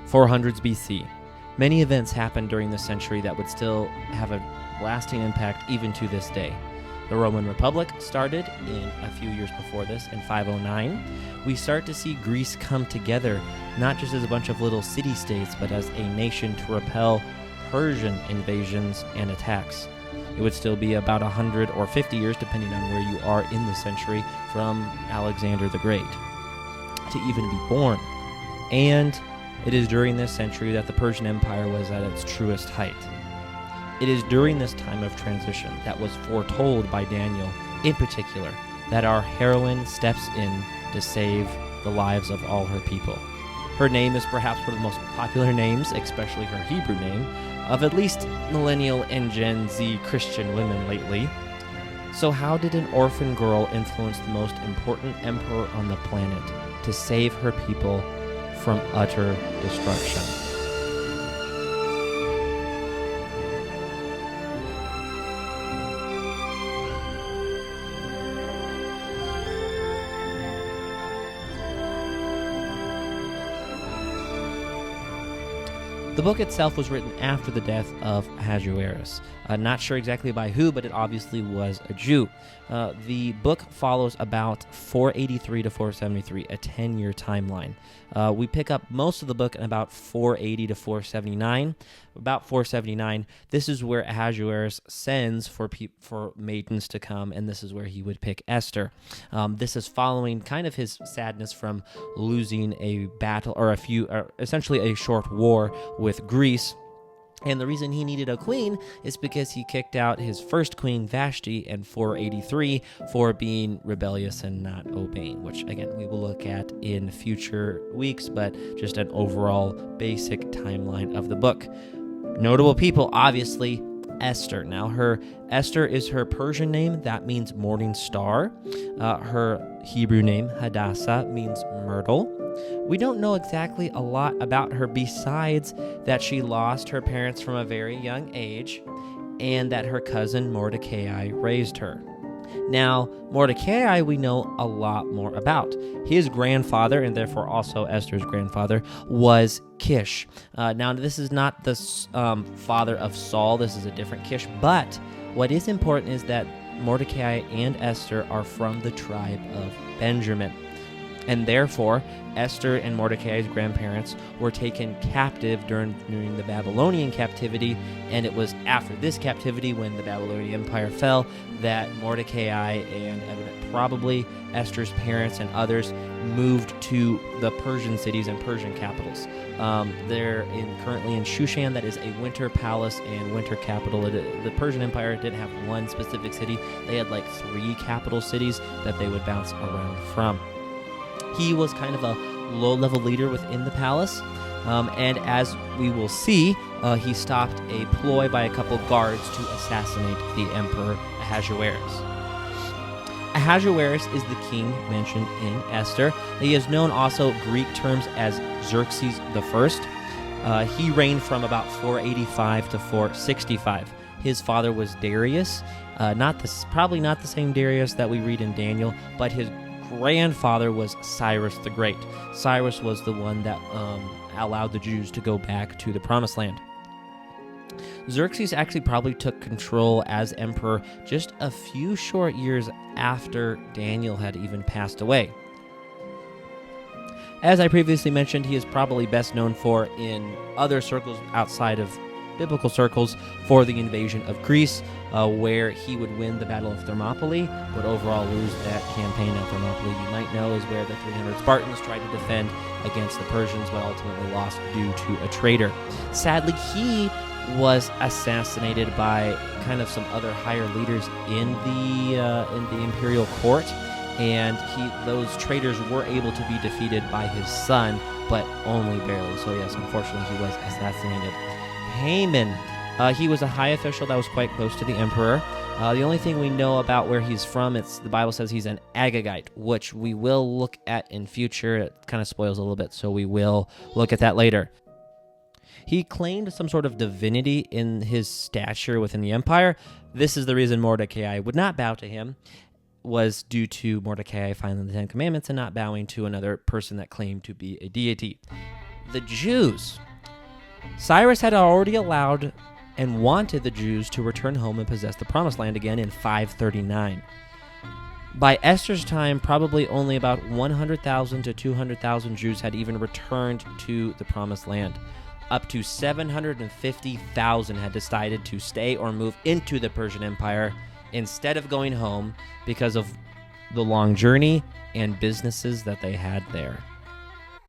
400s BC. Many events happened during this century that would still have a lasting impact even to this day. The Roman Republic started in a few years before this, in 509. We start to see Greece come together, not just as a bunch of little city-states, but as a nation to repel Persian invasions and attacks. It would still be about 100 or 50 years, depending on where you are in the century, from Alexander the Great to even be born. And it is during this century that the Persian Empire was at its truest height. It is during this time of transition that was foretold by Daniel, in particular, that our heroine steps in to save the lives of all her people. Her name is perhaps one of the most popular names, especially her Hebrew name, of at least millennial and Gen Z Christian women lately. So how did an orphan girl influence the most important emperor on the planet to save her people from utter destruction? The book itself was written after the death of Ahasuerus. Not sure exactly by who, but it obviously was a Jew. The book follows about 483 to 473, a 10-year timeline. We pick up most of the book in about 480 to 479. About 479, this is where Ahasuerus sends for maidens to come, and this is where he would pick Esther. This is following kind of his sadness from losing a battle, or essentially a short war with Greece. And the reason he needed a queen is because he kicked out his first queen, Vashti, in 483 for being rebellious and not obeying, which, again, we will look at in future weeks, but just an overall basic timeline of the book. Notable people, obviously, Esther. Now, Esther is her Persian name. That means morning star. Her Hebrew name, Hadassah, means myrtle. We don't know exactly a lot about her besides that she lost her parents from a very young age and that her cousin Mordecai raised her. Now, Mordecai we know a lot more about. His grandfather, and therefore also Esther's grandfather, was Kish. Now, this is not the father of Saul. This is a different Kish. But what is important is that Mordecai and Esther are from the tribe of Benjamin. And therefore, Esther and Mordecai's grandparents were taken captive during the Babylonian captivity, and it was after this captivity, when the Babylonian Empire fell, that Mordecai and probably Esther's parents and others moved to the Persian cities and Persian capitals. They're currently in Shushan. That is a winter palace and winter capital. The Persian Empire didn't have one specific city. They had like 3 capital cities that they would bounce around from. He was kind of a low-level leader within the palace, and as we will see, he stopped a ploy by a couple guards to assassinate the Emperor Ahasuerus. Ahasuerus is the king mentioned in Esther. He is known also Greek terms as Xerxes I. He reigned from about 485 to 465. His father was Darius, probably not the same Darius that we read in Daniel, but his grandfather was Cyrus the Great. Cyrus was the one that allowed the Jews to go back to the Promised Land. Xerxes actually probably took control as emperor just a few short years after Daniel had even passed away. As I previously mentioned, he is probably best known for, in other circles outside of biblical circles, for the invasion of Greece, where he would win the Battle of Thermopylae, but overall lose that campaign at Thermopylae. You might know is where the 300 Spartans tried to defend against the Persians, but ultimately lost due to a traitor. Sadly, he was assassinated by kind of some other higher leaders in the imperial court, and those traitors were able to be defeated by his son, but only barely. So yes, unfortunately, he was assassinated. Haman. He was a high official that was quite close to the emperor. The only thing we know about where he's from, the Bible says he's an Agagite, which we will look at in future. It kind of spoils a little bit, so we will look at that later. He claimed some sort of divinity in his stature within the empire. This is the reason Mordecai would not bow to him, was due to Mordecai finding the 10 Commandments and not bowing to another person that claimed to be a deity. the Jews. Cyrus had already allowed and wanted the Jews to return home and possess the Promised Land again in 539. By Esther's time, probably only about 100,000 to 200,000 Jews had even returned to the Promised Land. Up to 750,000 had decided to stay or move into the Persian Empire instead of going home because of the long journey and businesses that they had there.